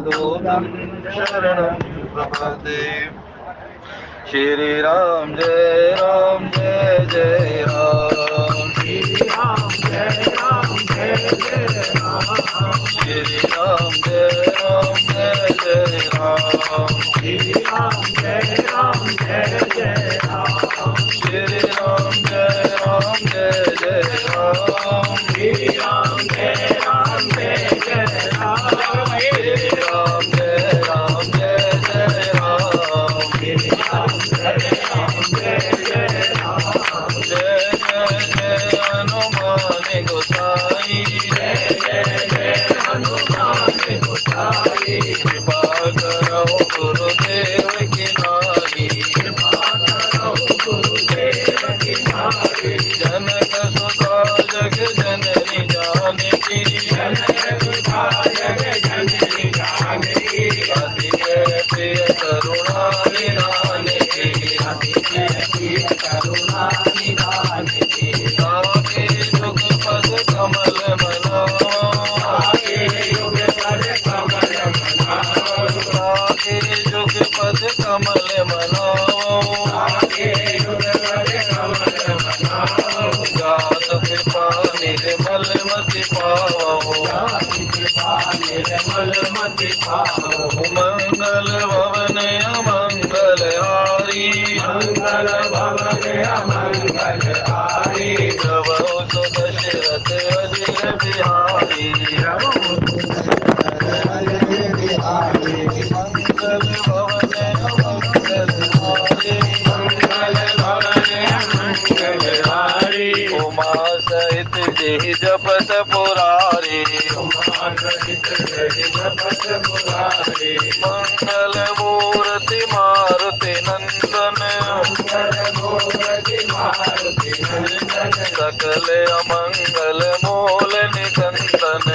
साधूनां शरणं प्रपद्ये। श्री राम जय जय राम। श्री राम जय जय राम। श्री राम जय जय राम। श्री राम जय जय राम। श्री राम जय जय राम। श्री राम जय जय राम। श्री राम जय जय राम। श्री राम जय जय हनुमान गोसाई। जय जय हनुमान गोसाई। कृपा करो गुरुदेव की नाई। कृपा करो गुरुदेव की नाई। जनक सुता जग जननी जानकी। जनक सुता जग जननी जानकी। अति प्रिय करुणा निधान की। अति प्रिय करुणा निधान की। आगे जुग पद कमल मनाओ। आगे जुग पद कमल मनाओ। आगे जुग पद कमल मनाओ। आगे जुग पद कमल मनाओ। जात कृपा निर्मल मति पाओ। जात कृपा निर्मल मति पाओ। मंगल भवन अमंगल हारी। मंगल भवन अमंगल हारी। प्रभु सुत दशरथ अजिर बिहारी। मंगल भवन अमंगल हारी। मंगल भवन अमंगल हारी। उमा सहित जय जपत पुरारी। उमा सहित जय जपत पुरारी। मंगल मूर्ति मारुति नंदन। मंगल मूर्ति मारुति नंदन। सकल अमंगल मूल निकंदन।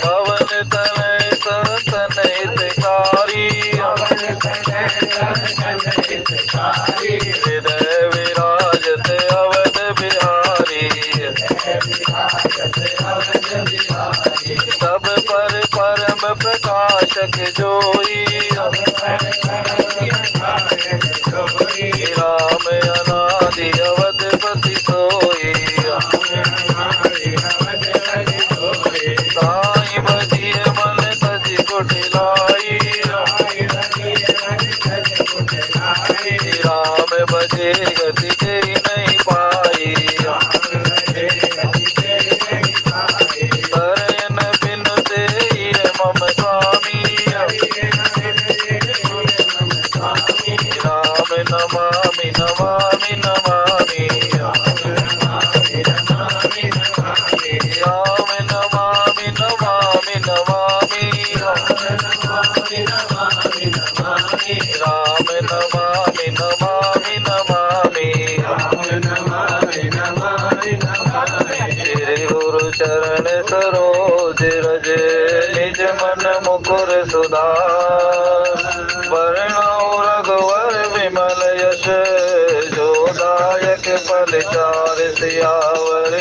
पवन तनय संतन हितकारी। हृदय विराजत अवध बिहारी। सब पर परम प्रकाशक जोई। राम अनादि अवधपति सोई। साई बजिय मन तज कुटिलाई। राम बजे गति तेरी नहीं पाई। शरण बिन तेहि मम स्वामी। राम नमामि नमामि नमामि। राम नमामि नमामि नमामि। राम नमामि नमामि नमामि। श्री गुरु चरण सरोज रज निज मन मुकुर सुधार। वर्णौ रघुवर विमल यश जोदायक फल चार। सियावर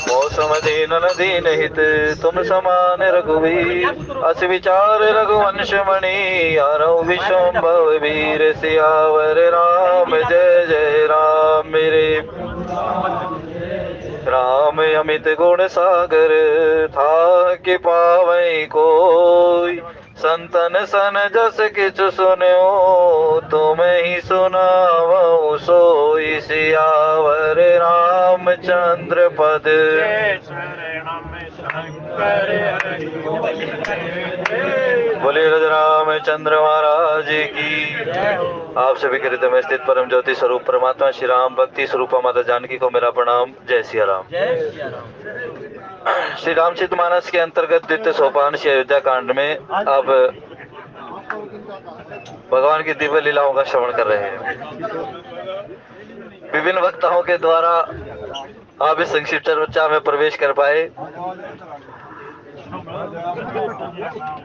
मौसम दीन दीन हित तुम समान रघुवीर। अस विचार रघुवंश मणि यारौ विशंभव वीर। सियावर राम जय जय राम। मेरे राम अमित गुण सागर था कि पावै कोई। संतन सन जस किछु सुन्यो तुम ही सुनावो सोई। सियावर रामचंद्र पद। बोलिए रामचंद्र महाराज की। आप सभी के हृदय में स्थित परम ज्योति स्वरूप परमात्मा श्री राम भक्ति स्वरूप माता जानकी को मेरा प्रणाम। जय सिया राम। श्री रामचरितमानस के अंतर्गत द्वितीय सोपान श्री अयोध्या कांड में अब भगवान की दिव्य लीलाओं का श्रवण कर रहे हैं। विभिन्न वक्ताओं के द्वारा आप इस संक्षिप्त चर्चा में प्रवेश कर पाए,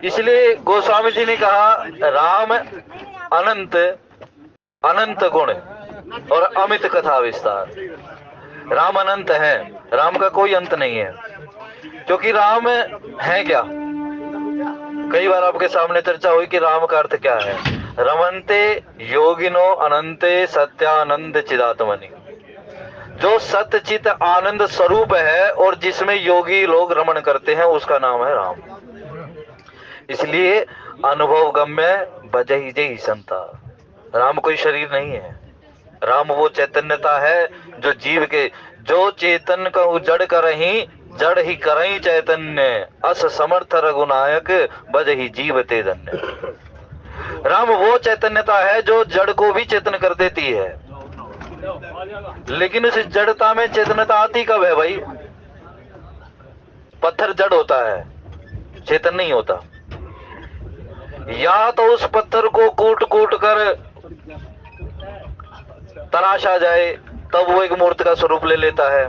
इसलिए गोस्वामी जी ने कहा राम अनंत अनंत गुण और अमित कथा विस्तार। राम अनंत है, राम का कोई अंत नहीं है, क्योंकि राम है क्या। कई बार आपके सामने चर्चा हुई कि राम का अर्थ क्या है। रमन्ते योगिनो अनंते सत्यानंद चिदात्मनि, जो सत्य चित आनंद स्वरूप है और जिसमें योगी लोग रमण करते हैं, उसका नाम है राम। इसलिए अनुभव गम्य बजहि जय संता। राम कोई शरीर नहीं है, राम वो चैतन्यता है जो जीव के, जो चेतन कहूँ जड़ करही, जड़ ही करही चैतन्य, अस समर्थ रघुनायक बजहि जीव ते धन्य। राम वो चैतन्यता है जो जड़ को भी चेतन कर देती है, लेकिन उस जड़ता में चेतनता आती कब है भाई। पत्थर जड़ होता है, चेतन नहीं होता। या तो उस पत्थर को कूट कूट कर तराशा जाए, तब वो एक मूर्ति का स्वरूप ले लेता है,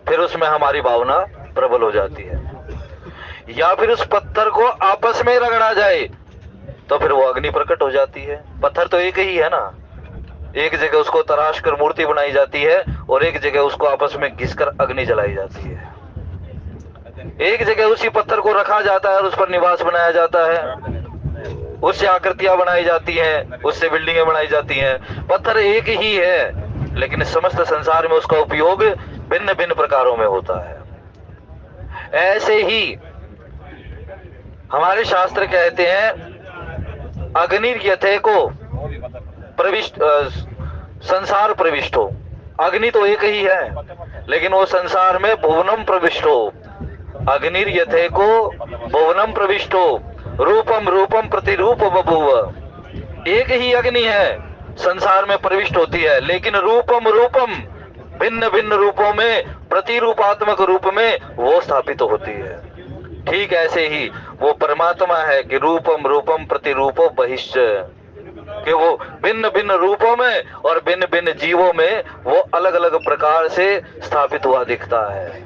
फिर उसमें हमारी भावना प्रबल हो जाती है। या फिर उस पत्थर को आपस में रगड़ा जाए, तो फिर वो अग्नि प्रकट हो जाती है। पत्थर तो एक ही है ना, एक जगह उसको तराश कर मूर्ति बनाई जाती है और एक जगह उसको आपस में घिसकर अग्नि जलाई जाती है। एक जगह उसी पत्थर को रखा जाता है और उस पर निवास बनाया जाता है, उससे आकृतियां बनाई जाती हैं, उससे बिल्डिंगें बनाई जाती हैं। पत्थर एक ही है, लेकिन समस्त संसार में उसका उपयोग भिन्न भिन्न प्रकारों में होता है। ऐसे ही हमारे शास्त्र कहते हैं अग्नि यथे को प्रविष्ट संसार प्रविष्ट हो। अग्नि तो एक ही है, लेकिन वो संसार में भुवनम प्रविष्ट हो। अग्नि यथे को भुवनम प्रविष्ट हो, रूपम रूपम प्रतिरूप बभूव। एक ही अग्नि है, संसार में प्रविष्ट होती है, लेकिन रूपम रूपम भिन्न भिन्न रूपों में, प्रतिरूपात्मक रूप में वो स्थापित होती है। ठीक ऐसे ही वो परमात्मा है कि रूपम रूपम प्रतिरूपो बहिश्च, कि वो भिन्न भिन्न रूपों में और भिन्न भिन्न जीवों में वो अलग अलग प्रकार से स्थापित हुआ दिखता है।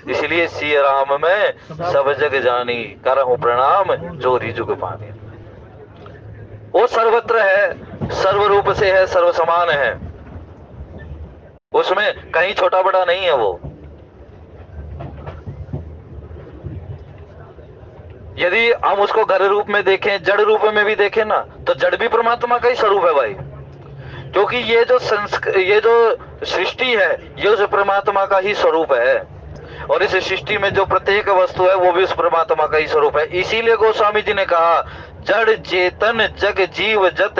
इसलिए सिय राम में सब जग जानी, करहु प्रणाम जोरी जुग पानी। वो सर्वत्र है, सर्वरूप से है, सर्व समान है, उसमें कहीं छोटा बड़ा नहीं है। वो यदि हम उसको घर रूप में देखें, जड़ रूप में भी देखें ना, तो जड़ भी परमात्मा का ही स्वरूप है भाई। क्योंकि ये जो सृष्टि है, ये उस परमात्मा का ही स्वरूप है, और इस सृष्टि में जो प्रत्येक वस्तु है वो भी उस परमात्मा का ही स्वरूप है। इसीलिए गोस्वामी जी ने कहा, जड़ चेतन जग जीव जत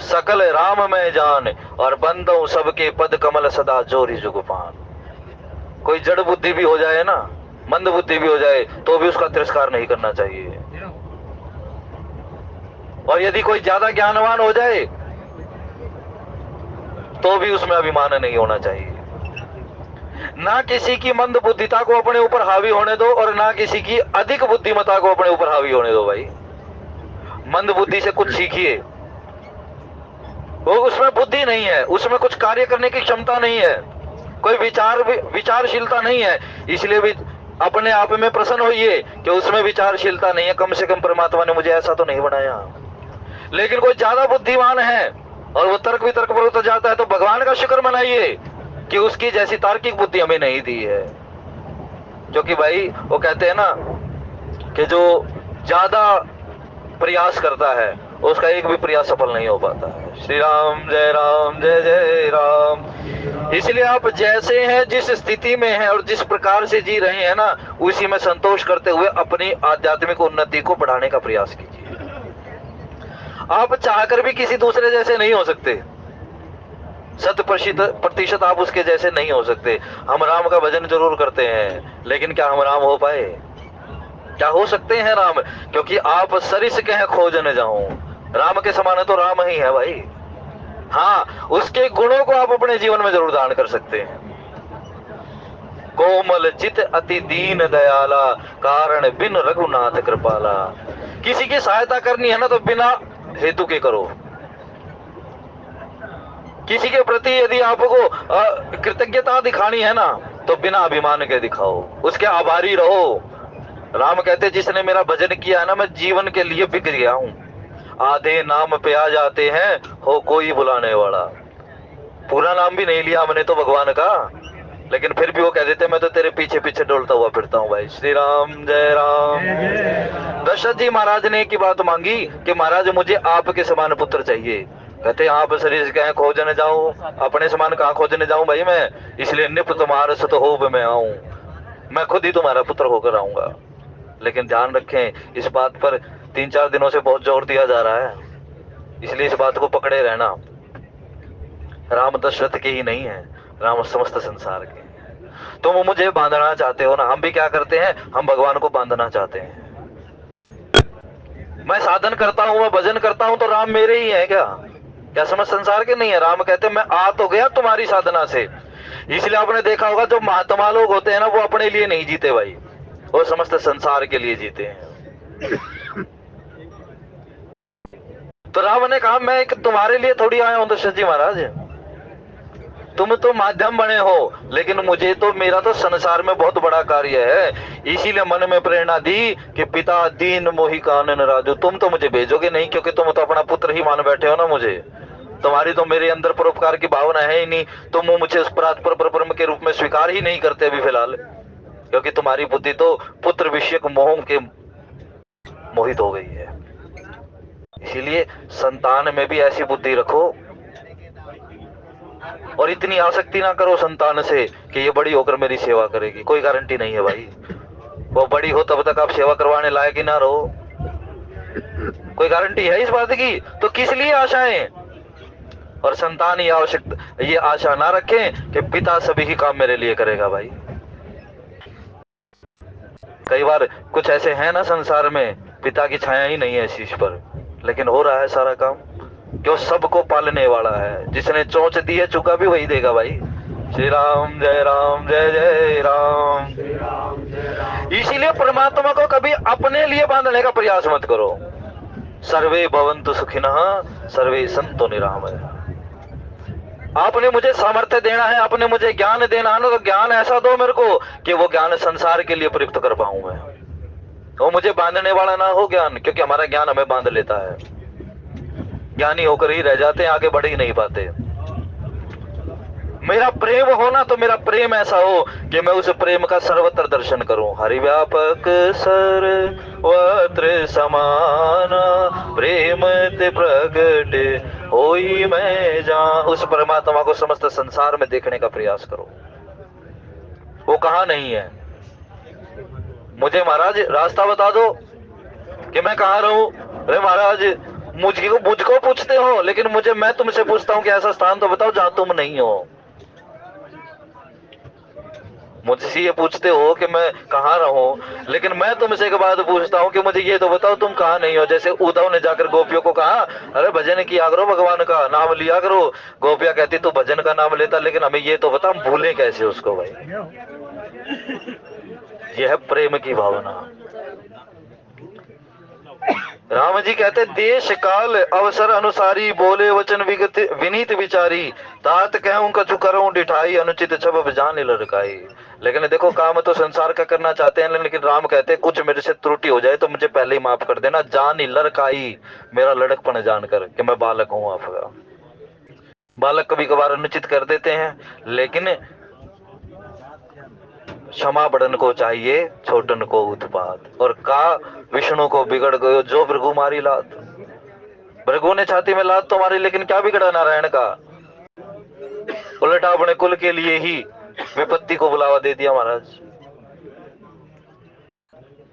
सकल राम में जान, और बंदो सबके पद कमल सदा जोरी जुगपान। कोई जड़ बुद्धि भी हो जाए ना, मंद बुद्धि भी हो जाए, तो भी उसका तिरस्कार नहीं करना चाहिए। और यदि कोई ज्यादा ज्ञानवान हो जाए, तो भी उसमें अभिमान नहीं होना चाहिए। ना किसी की मंद बुद्धिता को अपने ऊपर हावी होने दो, और ना किसी की अधिक बुद्धिमता को अपने ऊपर हावी होने दो भाई। मंद बुद्धि से कुछ सीखिए, वो उसमें बुद्धि नहीं है, उसमें कुछ कार्य करने की क्षमता नहीं है, कोई विचारशीलता नहीं है। इसलिए भी अपने आप में प्रसन्न होइए कि उसमें विचारशीलता नहीं है, कम से कम परमात्मा ने मुझे ऐसा तो नहीं बनाया। लेकिन कोई ज्यादा बुद्धिमान है और वो तर्क वितर्क पर उतर जाता है, तो भगवान का शुक्र मनाइए कि उसकी जैसी तार्किक बुद्धि हमें नहीं दी है। क्योंकि भाई वो कहते हैं ना कि जो ज्यादा प्रयास करता है उसका एक भी प्रयास सफल नहीं हो पाता है। श्री राम जय जय राम। इसलिए आप जैसे हैं, जिस स्थिति में हैं और जिस प्रकार से जी रहे हैं ना, उसी में संतोष करते हुए अपनी आध्यात्मिक उन्नति को बढ़ाने का प्रयास कीजिए। आप चाहकर भी किसी दूसरे जैसे नहीं हो सकते, 100% आप उसके जैसे नहीं हो सकते। हम राम का भजन जरूर करते हैं, लेकिन क्या हम राम हो पाए? क्या हो सकते हैं राम? क्योंकि आप सरिस कह खोज न जाऊं, राम के समान तो राम ही है भाई। हाँ, उसके गुणों को आप अपने जीवन में जरूर धारण कर सकते हैं। कोमल चित अति दीन दयाला, कारण बिन रघुनाथ कृपाला। किसी की सहायता करनी है ना, तो बिना हेतु के करो। किसी के प्रति यदि आपको कृतज्ञता दिखानी है ना, तो बिना अभिमान के दिखाओ, उसके आभारी रहो। राम कहते, जिसने मेरा भजन किया है ना, मैं जीवन के लिए बिक गया हूं। आधे नाम पे आ जाते हैं, हो कोई बुलाने वाला। पूरा नाम भी नहीं लिया हमने तो भगवान का, लेकिन फिर भी वो कह देते मैं तो तेरे पीछे पीछे डोलता हुआ फिरता हूँ भाई। श्री राम जय राम। दशरथ जी महाराज ने एक ही बात मांगी कि महाराज मुझे आपके समान पुत्र चाहिए। कहते आप शरीर कहें खोजने जाऊं, अपने समान कहाँ खोजने जाऊं भाई मैं, इसलिए निप तुम्हारे सत होब में आऊं, मैं खुद ही तुम्हारा पुत्र होकर आऊंगा। लेकिन ध्यान रखें इस बात पर 3-4 दिनों से बहुत जोर दिया जा रहा है, इसलिए इस बात को पकड़े रहना। राम दशरथ के ही नहीं है, राम समस्त संसार के। तुम मुझे बांधना चाहते हो ना, हम भी क्या करते हैं, हम भगवान को बांधना चाहते हैं। मैं साधन करता हूं, मैं भजन करता हूं तो राम मेरे ही है क्या? क्या समस्त संसार के नहीं है? राम कहते मैं आ तो गया तुम्हारी साधना से। इसलिए आपने देखा होगा जो महात्मा लोग होते हैं ना, वो अपने लिए नहीं जीते भाई, वो समस्त संसार के लिए जीते हैं। तो राम ने कहा मैं एक तुम्हारे लिए थोड़ी आया हूं दशरथ जी महाराज, तुम तो माध्यम बने हो, लेकिन मुझे तो मेरा तो संसार में बहुत बड़ा कार्य है। इसीलिए मन में प्रेरणा दी कि पिता दीन मोहि कानन राजू, तुम तो मुझे भेजोगे नहीं, क्योंकि तुम तो अपना पुत्र ही मान बैठे हो ना मुझे, तुम्हारी तो मेरे अंदर परोपकार की भावना है ही नहीं, तुम मुझे उस परब्रह्म के रूप में स्वीकार ही नहीं करते अभी फिलहाल, क्योंकि तुम्हारी बुद्धि तो पुत्र विषयक मोह के मोहित हो गई है। इसीलिए संतान में भी ऐसी बुद्धि रखो और इतनी आसक्ति ना करो संतान से कि ये बड़ी होकर मेरी सेवा करेगी। कोई गारंटी नहीं है भाई, वो बड़ी हो तब तक आप सेवा करवाने लायक ही ना रहो, कोई गारंटी है इस बात की? तो किस लिए आशाएं? और संतान ये आशा ना रखें कि पिता सभी ही काम मेरे लिए करेगा भाई। कई बार कुछ ऐसे हैं ना संसार में, पिता की छाया ही नहीं है शीश पर, लेकिन हो रहा है सारा काम, जो सबको पालने वाला है, जिसने चोंच दी है चुका भी वही देगा भाई। श्री राम जय राम जय जय राम। इसीलिए परमात्मा को कभी अपने लिए बांधने का प्रयास मत करो। सर्वे भवन्तु सुखिनः सर्वे सन्तु निरामयः। आपने मुझे सामर्थ्य देना है, आपने मुझे ज्ञान देना है ना, तो ज्ञान ऐसा दो मेरे को कि वो ज्ञान संसार के लिए प्रयुक्त कर पाऊं मैं, वो मुझे बांधने वाला ना हो ज्ञान, क्योंकि हमारा ज्ञान हमें बांध लेता है, ज्ञानी होकर ही रह जाते हैं, आगे बढ़ ही नहीं पाते। मेरा प्रेम हो ना, तो मेरा प्रेम ऐसा हो कि मैं उस प्रेम का सर्वत्र दर्शन करूं। हरि व्यापक सर्वत्र समान प्रेम ते प्रगट होई मैं जान। उस परमात्मा को समस्त संसार में देखने का प्रयास करो। वो कहाँ नहीं है? मुझे महाराज रास्ता बता दो कि मैं कहाँ रहूं। अरे महाराज मुझको पूछते हो, लेकिन मैं तुमसे पूछता हूं कि ऐसा स्थान तो बताओ जहां तुम नहीं हो। मुझसे ये पूछते हो कि मैं कहाँ रहूं, लेकिन मैं तुमसे एक बात पूछता हूँ कि मुझे ये तो बताओ तुम कहाँ नहीं हो। जैसे उद्धव ने जाकर गोपियों को कहा, अरे भजन किया करो, भगवान का नाम लिया करो। गोपियां कहती तू भजन का नाम लेता, लेकिन हमें ये तो बता हम भूलें कैसे उसको भाई। यह है प्रेम की भावना। राम जी कहते देश काल अवसर अनुसारी बोले वचन विनीत विचारी तात कहूं कछु करूं डिठाई अनुचित छब जान लड़काई। लेकिन देखो काम तो संसार का करना चाहते हैं, लेकिन राम कहते कुछ मेरे से त्रुटि हो जाए तो मुझे पहले ही माफ कर देना। जान ही लड़काई, मेरा लड़कपन जानकर कि मैं बालक हूं आपका। बालक कभी कभार अनुचित कर देते हैं, लेकिन क्षमा बड़न को चाहिए छोटन को उत्पात। और का विष्णु को बिगड़ गयो जो भृगु मारी लात। भृगु ने छाती में लात तो मारी, लेकिन क्या बिगड़ा नारायण का? उल्टा अपने कुल के लिए ही विपत्ति को बुलावा दे दिया महाराज।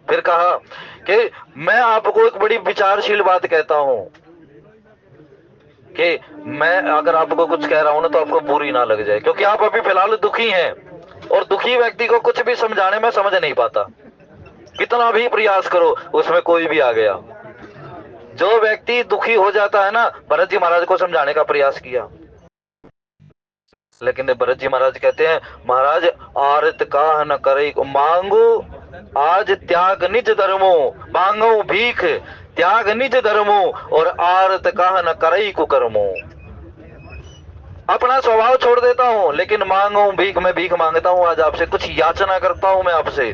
फिर कहा कि मैं आपको एक बड़ी विचारशील बात कहता हूं कि मैं अगर आपको कुछ कह रहा हूं ना तो आपको बुरी ना लग जाए, क्योंकि आप अभी फिलहाल दुखी हैं और दुखी व्यक्ति को कुछ भी समझाने में समझ नहीं पाता। कितना भी प्रयास करो उसमें कोई भी आ गया। जो व्यक्ति दुखी हो जाता है ना, भरत जी महाराज को समझाने का प्रयास किया, लेकिन भरत जी महाराज कहते हैं महाराज आरत काह न करे मांगो आज त्याग निज धर्मो, मांगो भीख त्याग निज धर्मो और आरत काह न करे कुकर्मो। अपना स्वभाव छोड़ देता हूं, लेकिन मांगो भीख, मैं भीख मांगता हूं आज आपसे, कुछ याचना करता हूं मैं आपसे।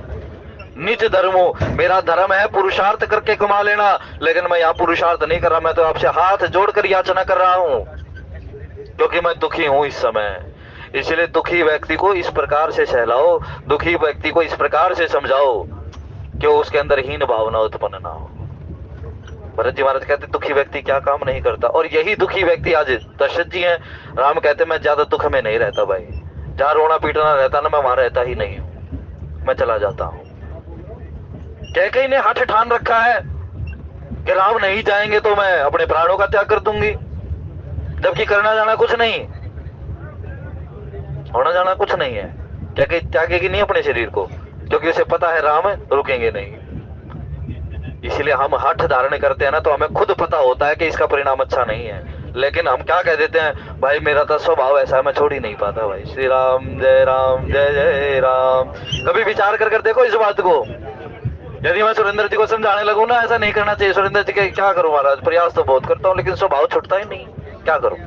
निज धर्मो, मेरा धर्म है पुरुषार्थ करके कमा लेना, लेकिन मैं यहाँ पुरुषार्थ नहीं कर रहा, मैं तो आपसे हाथ जोड़कर याचना कर रहा हूं। क्योंकि मैं दुखी हूं इस समय। इसलिए दुखी व्यक्ति को इस प्रकार से सहलाओ, दुखी व्यक्ति को इस प्रकार से समझाओ कि उसके अंदर हीन भावना उत्पन्न ना हो। भरत जी महाराज कहते दुखी व्यक्ति क्या काम नहीं करता, और यही दुखी व्यक्ति आज दशरथ जी हैं। राम कहते मैं ज्यादा दुख में नहीं रहता भाई, जहां रोना पीटना रहता ना, मैं वहां रहता ही नहीं हूं, मैं चला जाता हूं। कैकेयी ने हठ ठान रखा है कि राम नहीं जाएंगे तो मैं अपने प्राणों का त्याग कर दूंगी, जबकि करना जाना कुछ नहीं, होना जाना कुछ नहीं है। कैकेयी त्यागेगी नहीं अपने शरीर को, क्योंकि उसे पता है राम रुकेंगे नहीं। इसलिए हम हठ धारण करते हैं ना, तो हमें खुद पता होता है कि इसका परिणाम अच्छा नहीं है, लेकिन हम क्या कह देते हैं, भाई मेरा तो स्वभाव ऐसा है, मैं छोड़ ही नहीं पाता भाई। श्री राम जय जय राम। कभी विचार कर देखो इस बात को। यदि मैं सुरेंद्र जी को समझाने लगूं ना ऐसा नहीं करना चाहिए, सुरेंद्र जी के क्या करूं महाराज, प्रयास तो बहुत करता हूं लेकिन स्वभाव छूटता ही नहीं, क्या करूं।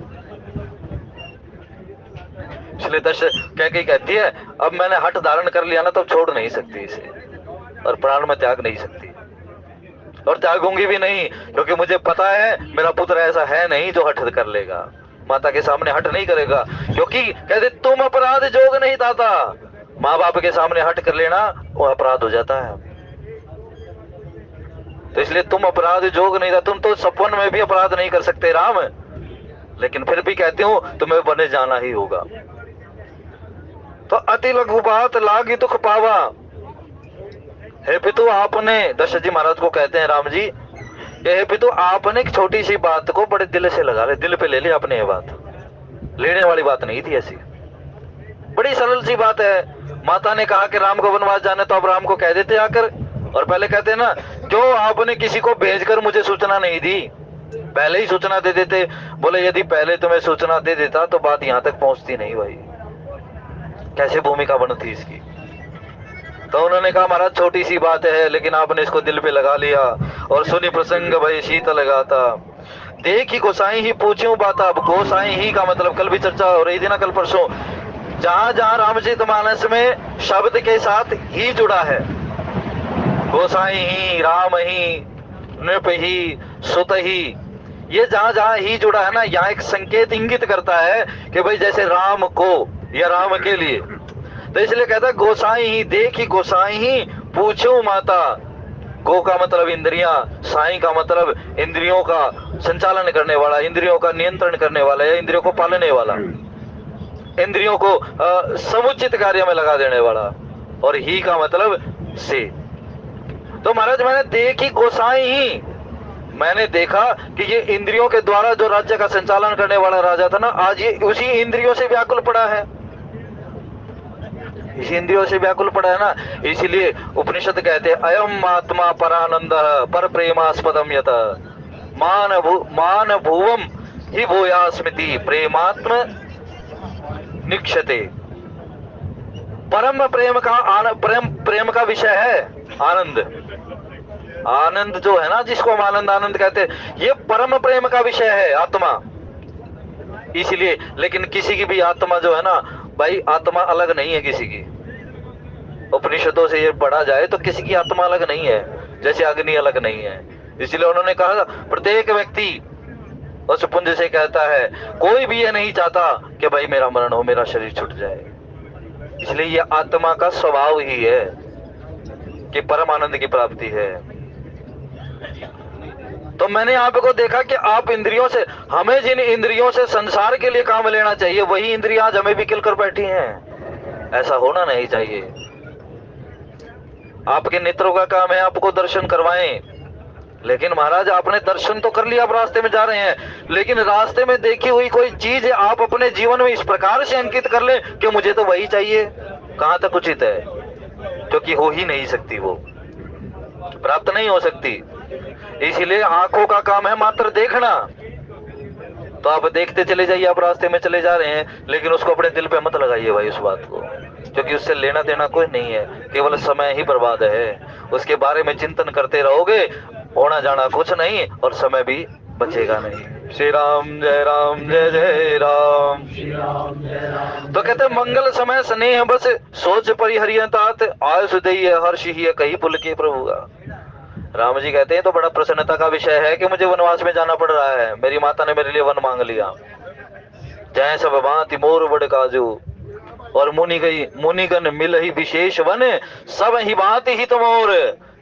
इसलिए कैकेयी कहती है अब मैंने हठ धारण कर लिया ना, तो छोड़ नहीं सकती इसे, और प्राण में त्याग नहीं सकती, और त्यागूंगी भी नहीं, क्योंकि मुझे पता है मेरा पुत्र ऐसा है नहीं जो हठ कर लेगा, माता के सामने हठ नहीं करेगा। क्योंकि कहते तुम अपराध जोग नहीं दाता, माँ बाप के सामने हठ कर लेना वो अपराध हो जाता है। तो इसलिए तुम अपराध जोग नहीं था, तुम तो सपन में भी अपराध नहीं कर सकते राम, लेकिन फिर भी कहती हूं तुम्हें बने जाना ही होगा। तो अति लघु बात लागी दुख पावा। हे पितु आपने, दशरथ जी महाराज को कहते हैं राम जी, हे पितु आपने एक छोटी सी बात को बड़े दिल से लगा ले, दिल पे ले ली आपने, ये बात लेने वाली बात नहीं थी, ऐसी बड़ी सरल सी बात है। माता ने कहा कि राम को वनवास जाने, तो अब राम को कह देते आकर, और पहले कहते ना क्यों आपने किसी को भेजकर मुझे सूचना नहीं दी, पहले ही सूचना दे देते। बोले यदि पहले तुम्हें सूचना दे देता तो बात यहां तक पहुंचती नहीं भाई, कैसे भूमिका बनती इसकी। तो उन्होंने कहा महाराज छोटी सी बात है, लेकिन आपने इसको दिल पे लगा लिया, और सुनी प्रसंग भाई शीत लगाता। देखी गोसाई ही पूछूं बात। अब गोसाई ही का मतलब कल भी चर्चा हो रही थी ना, कल परसों, जहां जहां रामचरितमानस में शब्द के साथ ही जुड़ा है, गोसाई ही, राम ही, नृप ही, सुत ही, ये जहां जहां ही जुड़ा है ना, यहाँ एक संकेत इंगित करता है कि भाई जैसे राम को या राम के लिए। तो इसलिए कहता है गोसाई ही, देखी गोसाई ही पूछो माता। गो का मतलब इंद्रियां, साई का मतलब इंद्रियों का संचालन करने वाला, इंद्रियों का नियंत्रण करने वाला, या इंद्रियों को पालने वाला, इंद्रियों को समुचित कार्य में लगा देने वाला, और ही का मतलब से। तो महाराज मैंने देखी गोसाई ही, मैंने देखा कि ये इंद्रियों के द्वारा जो राज्य का संचालन करने वाला राजा था ना, आज ये उसी इंद्रियों से व्याकुल पड़ा है, इसी इंद्रियों से व्याकुल पड़ा है ना। इसीलिए उपनिषद कहते हैं अयम आत्मा परानंद पर प्रेमास्पदम यत मान भुवम ही भूया स्मृति प्रेमात्म निक्षते। परम प्रेम का प्रेम का विषय है आनंद। आनंद जो है ना, जिसको हम आनंद आनंद कहते हैं, ये परम प्रेम का विषय है आत्मा। इसलिए लेकिन किसी की भी आत्मा जो है ना भाई, आत्मा अलग नहीं है किसी की। उपनिषदों से ये पढ़ा जाए तो किसी की आत्मा अलग नहीं है, जैसे अग्नि अलग नहीं है। इसलिए उन्होंने कहा प्रत्येक व्यक्ति उस पुंज से कहता है, कोई भी ये नहीं चाहता कि भाई मेरा मरण हो, मेरा शरीर छूट जाए। इसलिए ये आत्मा का स्वभाव ही है कि परम आनंद की प्राप्ति है। तो मैंने आपको देखा कि आप इंद्रियों से, हमें जिन इंद्रियों से संसार के लिए काम लेना चाहिए, वही इंद्रियां आज हमें भी किल कर बैठी हैं। ऐसा होना नहीं चाहिए। आपके नेत्रों का काम है आपको दर्शन करवाएं, लेकिन महाराज आपने दर्शन तो कर लिया, आप रास्ते में जा रहे हैं, लेकिन रास्ते में देखी हुई कोई चीज आप अपने जीवन में इस प्रकार से अंकित कर ले कि मुझे तो वही चाहिए, कहां तक उचित है? क्योंकि हो ही नहीं सकती, वो प्राप्त नहीं हो सकती। इसीलिए आंखों का काम है मात्र देखना, तो आप देखते चले जाइए, आप रास्ते में चले जा रहे हैं, लेकिन उसको अपने दिल पे मत लगाइए भाई उस बात को, क्योंकि उससे लेना देना कोई नहीं है, केवल समय ही बर्बाद है। उसके बारे में चिंतन करते रहोगे, होना जाना कुछ नहीं, और समय भी बचेगा नहीं। श्री राम जय जय राम। तो कहते मंगल समय स्नेह बस सोच परिहरियतात आयुष दई हर्ष ही कही पुल के प्रभु का। राम जी कहते हैं तो बड़ा प्रसन्नता का विषय है कि मुझे वनवास में जाना पड़ रहा है, मेरी माता ने मेरे लिए वन मांग लिया, जय सब भांति मोर बड़ काजू, और मुनिगण मिल ही विशेष वन, सब ही भांति हित मोर,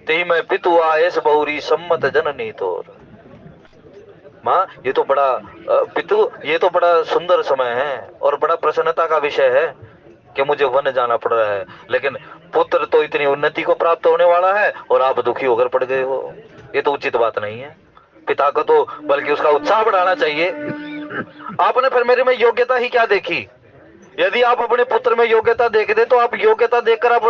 ते मैं पितु आयस बहुरी सम्मत जननी तोर। माँ ये तो बड़ा पितु, ये तो बड़ा सुंदर समय है और बड़ा प्रसन्नता का विषय है कि मुझे वन जाना पड़ रहा है, लेकिन पुत्र तो इतनी उन्नति को प्राप्त होने वाला है और आप दुखी होकर पड़ गए हो। ये तो उचित बात नहीं है। पिता को तो बल्कि उसका उत्साह बढ़ाना चाहिए। आपने फिर मेरे में योग्यता ही क्या देखी? यदि आप अपने पुत्र में योग्यता देख दे तो आप योग्यता देखकर आप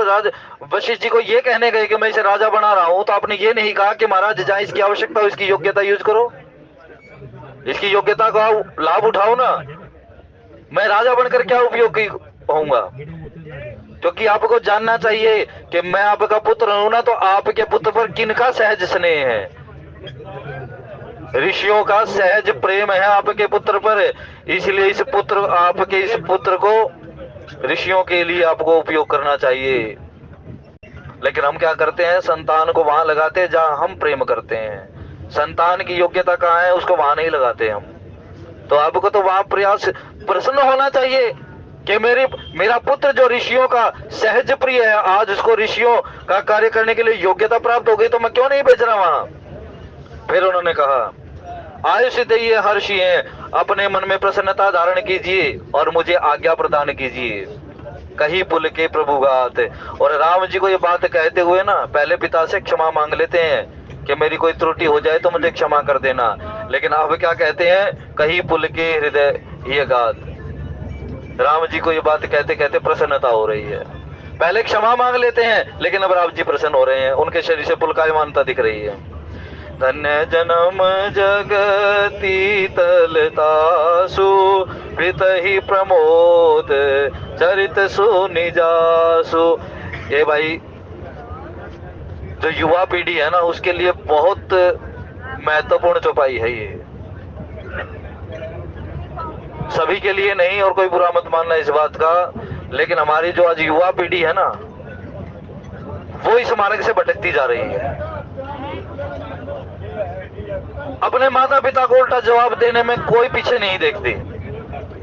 वशिष्ठ जी को ये कहने गए कि मैं इसे राजा बना रहा हूं, तो आपने ये नहीं कहा कि महाराज जहां इसकी आवश्यकता हो इसकी योग्यता यूज करो, इसकी योग्यता का लाभ उठाओ ना। मैं राजा बनकर क्या उपयोगी होऊंगा? क्योंकि आपको जानना चाहिए कि मैं आपका पुत्र हूं ना, तो आपके पुत्र पर किनका सहज स्नेह है? ऋषियों का सहज प्रेम है आपके पुत्र पर, इसलिए इस पुत्र आपके इस पुत्र को ऋषियों के लिए आपको उपयोग करना चाहिए। लेकिन हम क्या करते हैं? संतान को वहां लगाते हैं जहां हम प्रेम करते हैं। संतान की योग्यता कहाँ है उसको वहां नहीं लगाते हम। तो आपको तो वहां प्रयास प्रसन्न होना चाहिए कि मेरा पुत्र जो ऋषियों का सहज प्रिय है, आज उसको ऋषियों का कार्य करने के लिए योग्यता प्राप्त हो गई, तो मैं क्यों नहीं भेज रहा वहां? फिर उन्होंने कहा, आयुष दे हर्षी है, अपने मन में प्रसन्नता धारण कीजिए और मुझे आज्ञा प्रदान कीजिए। कही पुल के प्रभु गात। और राम जी को ये बात कहते हुए ना पहले पिता से क्षमा मांग लेते हैं कि मेरी कोई त्रुटि हो जाए तो मुझे क्षमा कर देना, लेकिन अब क्या कहते हैं? कही पुल के हृदय ये गात। राम जी को ये बात कहते कहते प्रसन्नता हो रही है। पहले क्षमा मांग लेते हैं, लेकिन अब राम जी प्रसन्न हो रहे हैं, उनके शरीर से पुलकायमानता दिख रही है। धन्य जन्म जगती तलतासु, प्रीत ही प्रमोद चरित सुनि जासु। ये भाई जो युवा पीढ़ी है ना, उसके लिए बहुत महत्वपूर्ण चौपाई है ये, सभी के लिए नहीं, और कोई बुरा मत मानना इस बात का, लेकिन हमारी जो आज युवा पीढ़ी है ना, वो इस मार्ग से भटकती जा रही है। अपने माता पिता को उल्टा जवाब देने में कोई पीछे नहीं देखती।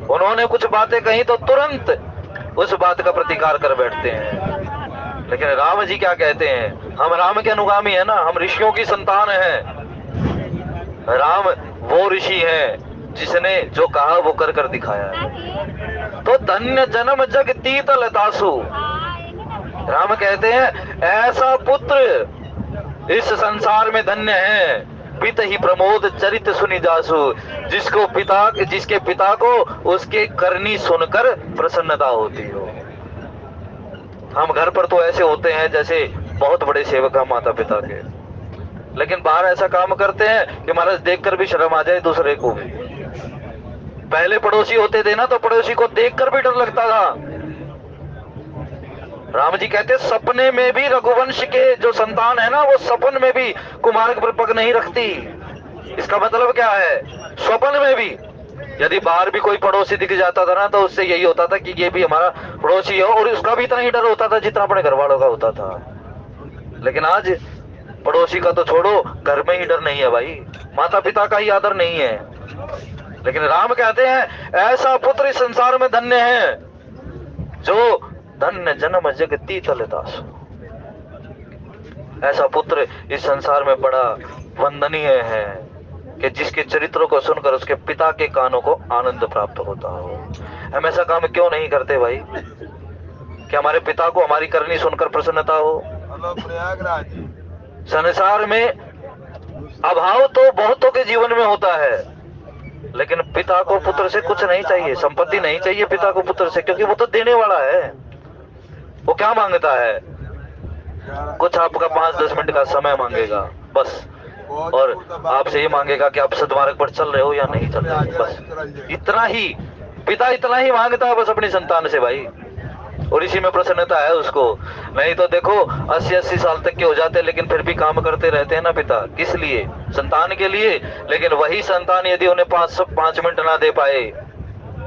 उन्होंने कुछ बातें कही तो तुरंत उस बात का प्रतिकार कर बैठते हैं। लेकिन राम जी क्या कहते हैं? हम राम के अनुगामी है ना, हम ऋषियों की संतान हैं। राम वो ऋषि है जिसने जो कहा वो कर कर दिखाया है। तो धन्य जन्म जगती तलतासु, राम कहते हैं ऐसा पुत्र इस संसार में धन्य है, पित ही प्रमोद चरित सुनि जासु, जिसके पिता को उसके करनी सुनकर प्रसन्नता होती हो। हम घर पर तो ऐसे होते हैं जैसे बहुत बड़े सेवक हैं माता पिता के, लेकिन बाहर ऐसा काम करते हैं कि महाराज देखकर भी शर्म आ जाए दूसरे को भी। पहले पड़ोसी होते थे ना, तो पड़ोसी को देखकर भी डर लगता था। राम जी कहते सपने में भी रघुवंश के जो संतान है ना, वो सपन में भी कुमार्ग पर पग नहीं रखती। इसका मतलब क्या है? स्वप्न में भी यदि बाहर भी कोई पड़ोसी दिख जाता था ना, तो उससे यही होता था कि ये भी हमारा पड़ोसी है, और उसका भी इतना ही डर होता था जितना अपने घर वालों का होता था। लेकिन आज पड़ोसी का तो छोड़ो, घर में ही डर नहीं है भाई, माता पिता का ही आदर नहीं है। लेकिन राम कहते हैं ऐसा पुत्र इस संसार में धन्य है, जो धन्य जन्म जगती तलतासु। ऐसा पुत्र इस संसार में बड़ा वंदनीय है कि जिसके चरित्रों को सुनकर उसके पिता के कानों को आनंद प्राप्त होता हो। हम ऐसा काम क्यों नहीं करते भाई कि हमारे पिता को हमारी करनी सुनकर प्रसन्नता हो? संसार में अभाव तो बहुतों के जीवन में होता है, लेकिन पिता को पुत्र से कुछ नहीं चाहिए, संपत्ति नहीं चाहिए पिता को पुत्र से, क्योंकि वो तो देने वाला है। वो क्या मांगता है? कुछ आपका 5-10 मिनट का समय मांगेगा बस, और आपसे ये मांगेगा कि आप सद्मार्ग पर चल रहे हो या नहीं चल रहे, बस इतना ही। पिता इतना ही मांगता है बस अपनी संतान से भाई, और इसी में प्रसन्नता है उसको। नहीं तो देखो 80-80 साल तक के हो जाते, लेकिन फिर भी काम करते रहते हैं ना पिता, किस लिए? संतान के लिए। लेकिन वही संतान यदि उन्हें 5 मिनट ना दे पाए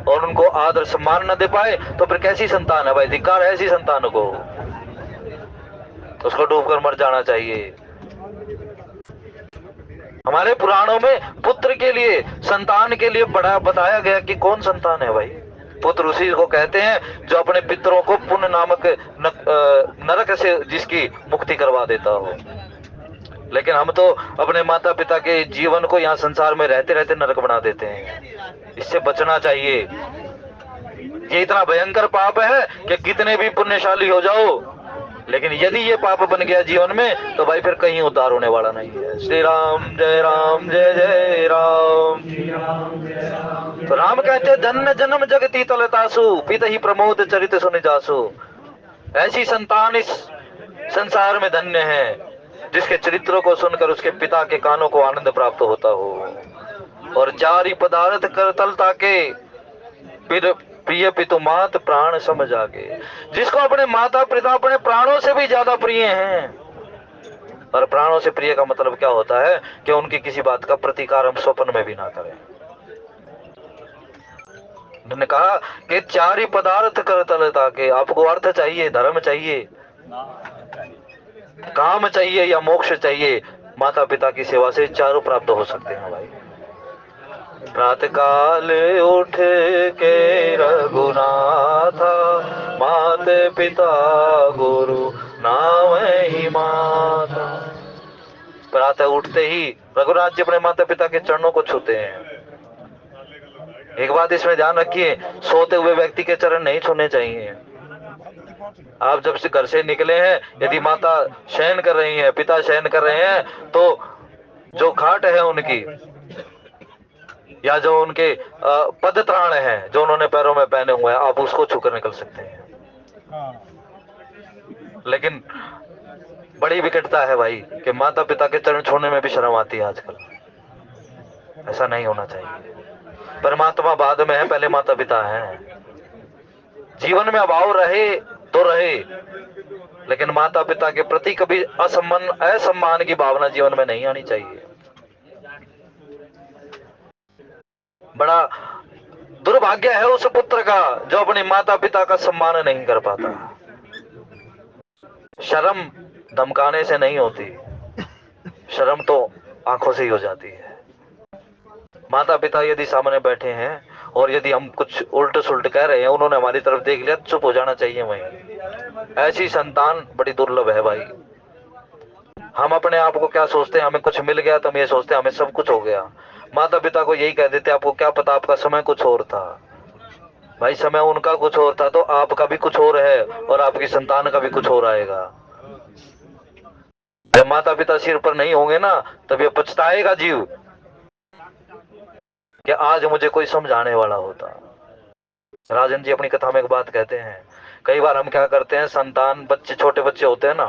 और उनको आदर सम्मान न दे पाए, तो फिर कैसी संतान है भाई? धिक्कार है ऐसी संतान को, उसको डूबकर मर जाना चाहिए। हमारे पुराणों में पुत्र के लिए, संतान के लिए बड़ा बताया गया कि कौन संतान है भाई। पुत्र उसी को कहते हैं जो अपने पितरों को पुण्य नामक नरक से जिसकी मुक्ति करवा देता हो। लेकिन हम तो अपने माता पिता के जीवन को यहाँ संसार में रहते रहते नरक बना देते हैं। इससे बचना चाहिए। ये इतना भयंकर पाप है कि कितने भी पुण्यशाली हो जाओ, लेकिन यदि ये पाप बन गया जीवन में तो भाई फिर कहीं उद्धार होने वाला नहीं है। श्री राम जय जय राम। तो राम कहते धन्य जन्म जगती तलतासु, पिता ही प्रमोद चरित सुनि जासु। ऐसी संतान इस संसार में धन्य है जिसके चरित्रों को सुनकर उसके पिता के कानों को आनंद प्राप्त होता हो। और चार ही पदार्थ कर तलता के फिर प्रिय पितु मात प्राण समझ आगे। जिसको अपने माता पिता अपने प्राणों से भी ज्यादा प्रिय हैं। और प्राणों से प्रिय का मतलब क्या होता है कि उनकी किसी बात का प्रतिकार हम स्वप्न में भी ना करें। उन्होंने कहा कि चार ही पदार्थ कर तलता के, आपको अर्थ चाहिए, धर्म चाहिए, काम चाहिए या मोक्ष चाहिए, माता पिता की सेवा से चारों प्राप्त हो सकते हैं भाई। प्रातः काल उठ के रघुनाथा, मात पिता गुरु नाम ही माता। प्रातः उठते ही रघुनाथ जी अपने माता पिता के चरणों को छूते हैं। एक बात इसमें ध्यान रखिए, सोते हुए व्यक्ति के चरण नहीं छूने चाहिए। आप जब से घर से निकले हैं, यदि माता शयन कर रही है, पिता शयन कर रहे हैं, तो जो खाट है उनकी या जो उनके पद त्राण है जो उन्होंने पैरों में पहने हुए हैं, आप उसको छूकर निकल सकते हैं। लेकिन बड़ी विकटता है भाई कि माता पिता के चरण छोड़ने में भी शर्म आती है आजकल। ऐसा नहीं होना चाहिए। परमात्मा बाद में है, पहले माता पिता हैं। जीवन में अभाव रहे तो रहे, लेकिन माता पिता के प्रति कभी असम्मान की भावना जीवन में नहीं आनी चाहिए। बड़ा दुर्भाग्य है उस पुत्र का जो अपने माता पिता का सम्मान नहीं कर पाता। शर्म धमकाने से नहीं होती, शर्म तो आंखों से ही हो जाती है। माता पिता यदि सामने बैठे हैं और यदि हम कुछ उल्ट सुल्ट कह रहे हैं, उन्होंने हमारी तरफ देख लिया, चुप हो जाना चाहिए वहीं। ऐसी संतान बड़ी दुर्लभ है भाई। हम अपने आप को क्या सोचते हैं, हमें कुछ मिल गया तो हम ये सोचते हैं हमें सब कुछ हो गया। माता पिता को यही कह देते, आपको क्या पता, आपका समय कुछ और था। भाई समय उनका कुछ और था तो आपका भी कुछ और है और आपकी संतान का भी कुछ और आएगा। जब माता पिता सिर पर नहीं होंगे ना, तब ये पछताएगा जीव कि आज मुझे कोई समझाने वाला होता। राजन जी अपनी कथा में एक बात कहते हैं, कई बार हम क्या करते हैं, संतान बच्चे छोटे बच्चे होते हैं ना,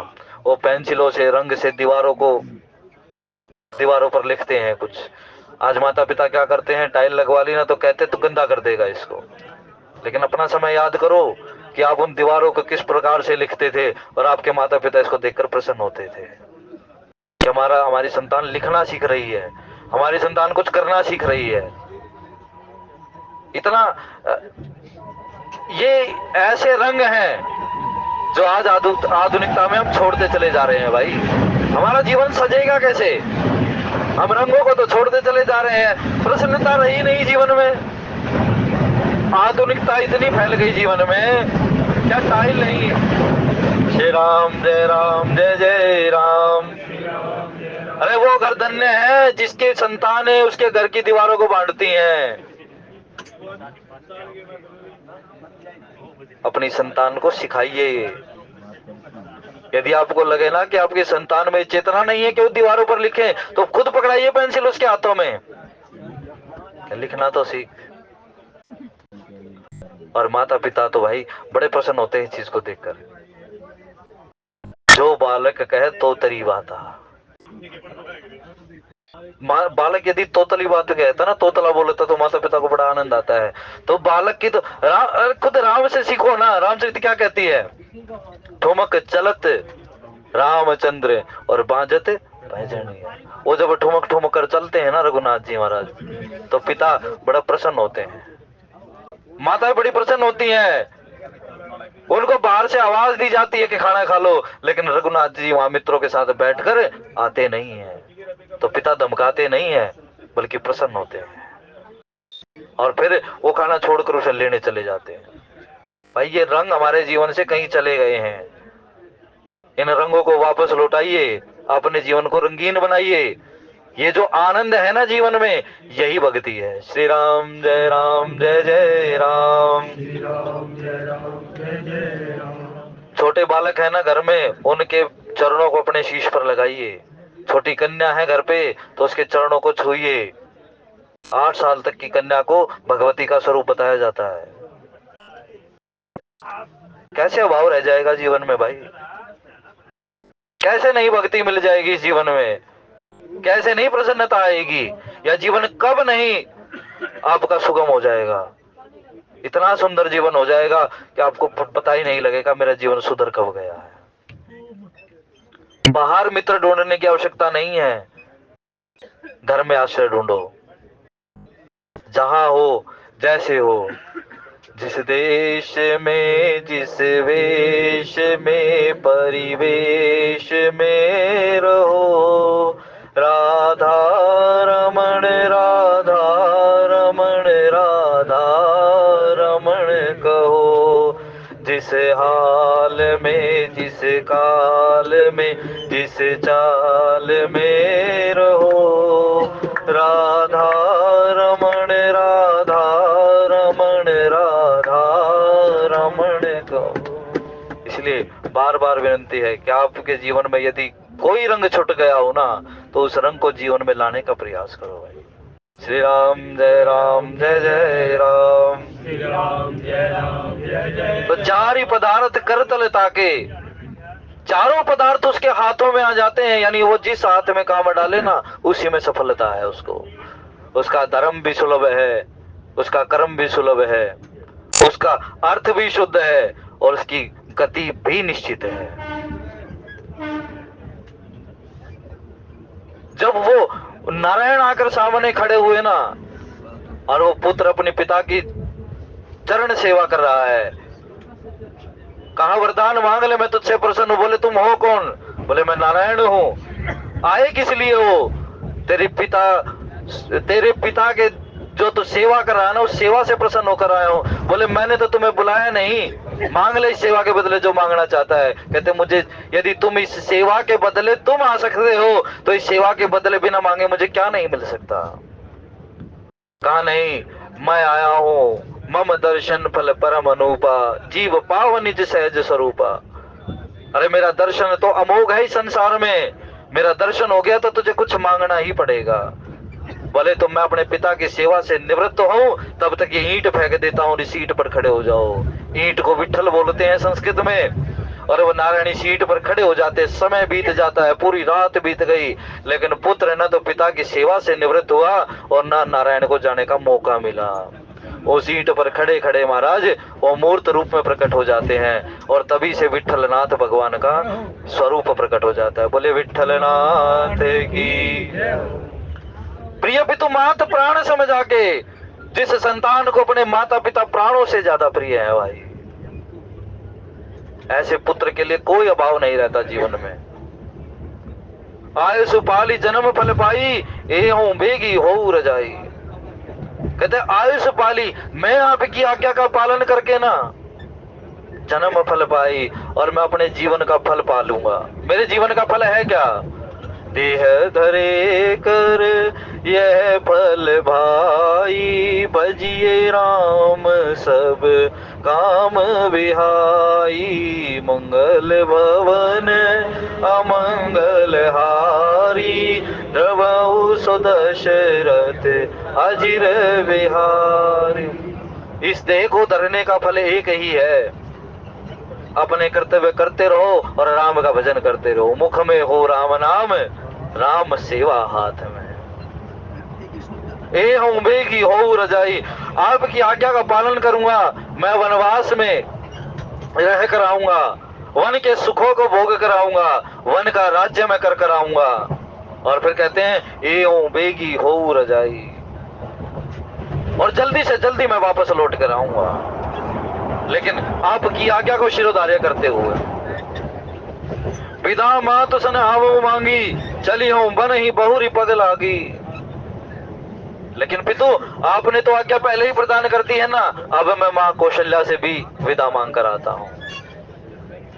वो पेंसिलों से रंग से दीवारों पर लिखते हैं कुछ। आज माता पिता क्या करते हैं, टाइल लगवा ली ना तो कहते तो गंदा कर देगा इसको। लेकिन अपना समय याद करो कि आप उन दीवारों को किस प्रकार से लिखते थे और आपके माता पिता इसको देखकर प्रसन्न होते थे कि हमारी संतान लिखना सीख रही है, हमारी संतान कुछ करना सीख रही है। इतना ये ऐसे रंग हैं जो आज आधुनिकता में हम छोड़ते चले जा रहे हैं भाई। हमारा जीवन सजेगा कैसे? हम रंगों को तो छोड़ते चले जा रहे हैं, प्रसन्नता रही नहीं जीवन में। आधुनिकता इतनी फैल गई जीवन में, क्या टाइल नहीं। श्री राम जय जय राम। अरे वो घर धन्य है जिसके संतान है उसके घर की दीवारों को बांटती हैं। अपनी संतान को सिखाइए। यदि आपको लगे ना कि आपकी संतान में चेतना नहीं है कि वो दीवारों पर लिखे, तो खुद पकड़ाइए पेंसिल उसके हाथों में, लिखना तो सीख। और माता पिता तो भाई बड़े प्रसन्न होते हैं इस चीज को देखकर। जो बालक कहे तो तरी बाता। बालक यदि तोतली बात कहता ना, तोतला बोलता तो माता पिता को बड़ा आनंद आता है। तो बालक की तो खुद राम से सीखो ना। रामचरित क्या कहती है, ठुमक चलत रामचंद्र और बाजत भजन। वो जब ठुमक ठुमक कर चलते हैं ना रघुनाथ जी महाराज, तो पिता बड़ा प्रसन्न होते हैं, माता बड़ी प्रसन्न होती है। उनको बाहर से आवाज दी जाती है कि खाना खा लो, लेकिन रघुनाथ जी वहां मित्रों के साथ बैठकर आते नहीं है। तो पिता धमकाते नहीं है बल्कि प्रसन्न होते हैं और फिर वो खाना छोड़कर उसे लेने चले जाते हैं। भाई ये रंग हमारे जीवन से कहीं चले गए हैं, इन रंगों को वापस लौटाइए, अपने जीवन को रंगीन बनाइए। ये जो आनंद है ना जीवन में, यही भक्ति है। श्री राम जय राम जय जय राम। श्री राम जय राम जय जय राम। छोटे बालक है ना घर में, उनके चरणों को अपने शीश पर लगाइए। छोटी कन्या है घर पे तो उसके चरणों को छूइए। 8 साल तक की कन्या को भगवती का स्वरूप बताया जाता है। कैसे अभाव रह जाएगा जीवन में भाई? कैसे नहीं भक्ति मिल जाएगी इस जीवन में? कैसे नहीं प्रसन्नता आएगी? या जीवन कब नहीं आपका सुगम हो जाएगा? इतना सुंदर जीवन हो जाएगा कि आपको पता ही नहीं लगेगा मेरा जीवन सुधर कब गया है। बाहर मित्र ढूंढने की आवश्यकता नहीं है, घर में आश्रय ढूंढो। जहां हो, जैसे हो, जिस देश में, जिस वेश में, परिवेश में रहो, राधा रमण राधा रमण राधा रमण कहो। जिस हाल में, जिस काल में, जिस चाल में रहो, राधा रमण राधा रमण राधा रमण कहो। इसलिए बार बार विनती है कि आपके जीवन में यदि कोई रंग छूट गया हो ना, तो उस रंग को जीवन में लाने का प्रयास करो भाई। श्री राम जय जय राम। श्री राम जय जय जय। तो 4 ही पदार्थ करतल ताके, चारों पदार्थ उसके हाथों में आ जाते हैं। यानी वो जिस हाथ में काम डाले ना, उसी में सफलता है उसको। उसका धर्म भी सुलभ है, उसका कर्म भी सुलभ है, उसका अर्थ भी शुद्ध है और उसकी गति भी निश्चित है। जब वो नारायण आकर सामने खड़े हुए ना, और वो पुत्र अपने पिता की चरण सेवा कर रहा है, कहा वरदान मांग ले मैं तुझसे प्रसन्न हूं। बोले तुम हो कौन? बोले मैं नारायण हूं। आए किस लिए हो? तेरे पिता के जो तू सेवा कर रहा है ना, उस सेवा से प्रसन्न होकर आया हूं। बोले मैंने तो तुम्हें बुलाया नहीं, मांग ले इस सेवा के बदले जो मांगना चाहता है। कहते मुझे, यदि तुम इस सेवा के बदले तुम आ सकते हो, तो इस सेवा के बदले बिना मांगे मुझे क्या नहीं मिल सकता? कहा नहीं, मैं आया हूं मम दर्शन फल परम अनूपा, जीव पाव निज सहज स्वरूपा। अरे मेरा दर्शन तो अमोघ है इस संसार में, मेरा दर्शन हो गया तो तुझे कुछ मांगना ही पड़ेगा। बोले तो मैं अपने पिता की सेवा से निवृत्त हूं, तब तक ये ईंट फेंक देता हूं, इस ईंट पर खड़े हो जाओ। ईंट को विठल बोलते हैं संस्कृत में। और वो नारायणी सीट पर खड़े हो जाते, समय बीत जाता है, पूरी रात बीत गई, लेकिन पुत्र न तो पिता की सेवा से निवृत्त हुआ और न नारायण को जाने का मौका मिला। वो सीट पर खड़े खड़े महाराज वो मूर्त रूप में प्रकट हो जाते हैं और तभी से विठलनाथ भगवान का स्वरूप प्रकट हो जाता है। बोले विठलनाथ की। प्रिय पितु मात प्राण समझ आके, जिस संतान को अपने माता पिता प्राणों से ज्यादा प्रिय है भाई, ऐसे पुत्र के लिए कोई अभाव नहीं रहता जीवन में। आयुष पाली जन्म फल पाई, ए हूं बेगी हो रजाई। कहते आयुष पाली, मैं आपकी आज्ञा का पालन करके ना जन्म फल पाई और मैं अपने जीवन का फल पालूंगा। मेरे जीवन का फल है क्या? देह धरे कर यह फल भाई, भजिए राम सब काम विहाई। मंगल भवन अमंगल हारी, द्रवहु सो दशरथ अजिर विहारी। इस देह को धरने का फल एक ही है, अपने कर्तव्य करते रहो और राम का भजन करते रहो। मुख में हो राम नाम, राम सेवा हाथ में। ए हूं बेगी हो रजाई, आपकी आज्ञा का पालन करूंगा, मैं वनवास में रह कर आऊंगा, वन के सुखों को भोग कर आऊंगा, वन का राज्य में कर आऊंगा। और फिर कहते हैं ए हूं बेगी हो रजाई, और जल्दी से जल्दी मैं वापस लौट कर आऊंगा, लेकिन आपकी आज्ञा को शिरोधार्य करते हुए। पिता मात सन आवो मांगी, चली हूं बन ही बहुरी पग लागी। लेकिन पितु आपने तो आज्ञा पहले ही प्रदान कर दी है ना, अब मैं मां कौशल्या से भी विदा मांग कर आता हूं।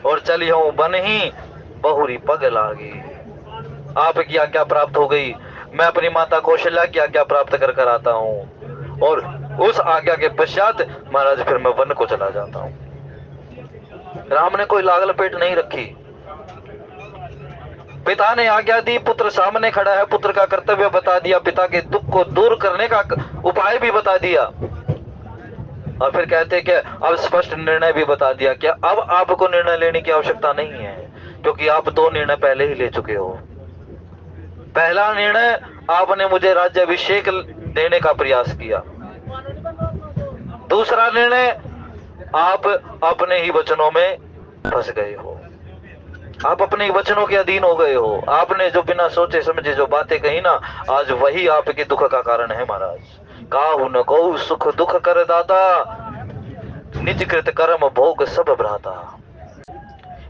और चली हूं बन ही बहुरी पग लागी। आपकी आज्ञा प्राप्त हो गई, मैं अपनी माता कौशल्या की आज्ञा प्राप्त कर कर आता हूं। और उस आज्ञा के पश्चात महाराज फिर मैं वन को चला जाता हूं। राम ने कोई लाग लपेट नहीं रखी। पिता ने आज्ञा दी, पुत्र सामने खड़ा है, पुत्र का कर्तव्य बता दिया, पिता के दुख को दूर करने का उपाय भी बता दिया, और फिर कहते कि अब स्पष्ट निर्णय भी बता दिया कि अब आपको निर्णय लेने की आवश्यकता नहीं है, क्योंकि आप 2 निर्णय पहले ही ले चुके हो। पहला निर्णय, आपने मुझे राज्याभिषेक देने का प्रयास किया। दूसरा निर्णय, आप अपने ही वचनों में फंस गए हो, आप अपने ही वचनों के अधीन हो गए हो। आपने जो बिना सोचे समझे जो बातें कही ना, आज वही आपके दुख का कारण है महाराज। काहू न को सुख दुख कर दाता, निज कृत कर्म भोग सब भ्राता।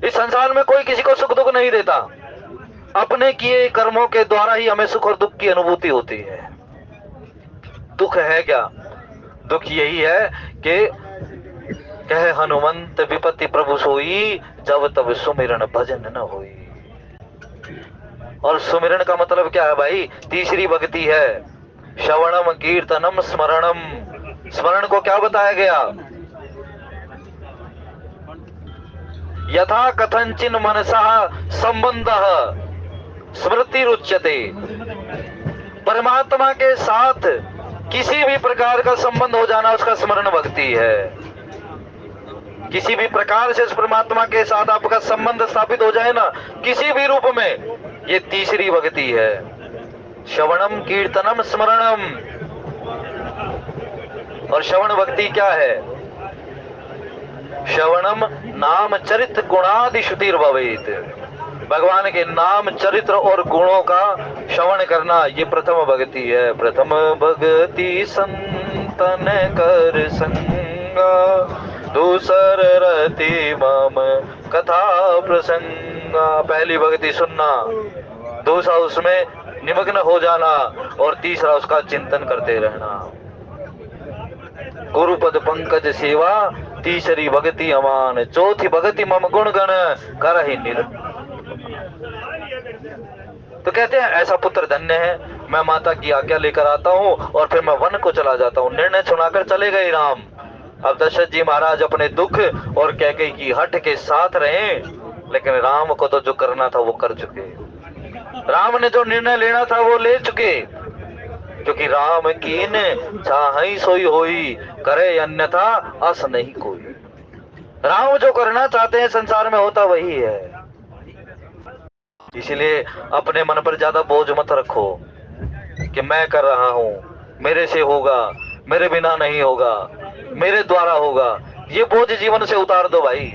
इस संसार में कोई किसी को सुख दुख नहीं देता, अपने किए कर्मों के द्वारा ही हमें सुख और दुख की अनुभूति होती है। दुख है क्या? दुख यही है कि कह हनुमंत विपत्ति प्रभु सोई, जब तब सुमिरन भजन न होई। और सुमिरन का मतलब क्या है भाई? तीसरी भक्ति है, श्रवणम कीर्तनम स्मरणम। स्मरण को क्या बताया गया? यथा कथंचिन मनसा संबंधः स्मृति रुच्यते। परमात्मा के साथ किसी भी प्रकार का संबंध हो जाना उसका स्मरण भक्ति है। किसी भी प्रकार से उस परमात्मा के साथ आपका संबंध स्थापित हो जाए ना, किसी भी रूप में, ये तीसरी भक्ति है। श्रवणम कीर्तनम स्मरणम। और श्रवण भक्ति क्या है? श्रवणम नाम चरित्र गुणादि श्रुतिर भवेत। भगवान के नाम चरित्र और गुणों का श्रवण करना, ये प्रथम भक्ति है। प्रथम भक्ति संतन कर संगा, दूसर रति मम कथा प्रसंगा। पहली भक्ति सुनना, दूसरा उसमें निमग्न हो जाना, और तीसरा उसका चिंतन करते रहना। गुरुपद पंकज सेवा, तीसरी भक्ति अमान, चौथी भक्ति मम गुण गण करहि निर। तो कहते हैं ऐसा पुत्र धन्य है। मैं माता की आज्ञा लेकर आता हूँ और फिर मैं वन को चला जाता हूँ। निर्णय सुनाकर चले गए राम। अब दशरथ जी महाराज अपने दुख और कैकेयी की हट के साथ रहे, लेकिन राम को तो जो करना था वो कर चुके। राम ने जो निर्णय लेना था वो ले चुके, क्योंकि राम कीन चाहि सोई होई, करे अन्यथा अस नहीं कोई। राम जो करना चाहते हैं संसार में होता वही है। इसलिए अपने मन पर ज्यादा बोझ मत रखो कि मैं कर रहा हूं, मेरे से होगा, मेरे बिना नहीं होगा, मेरे द्वारा होगा। ये बोझ जीवन से उतार दो भाई।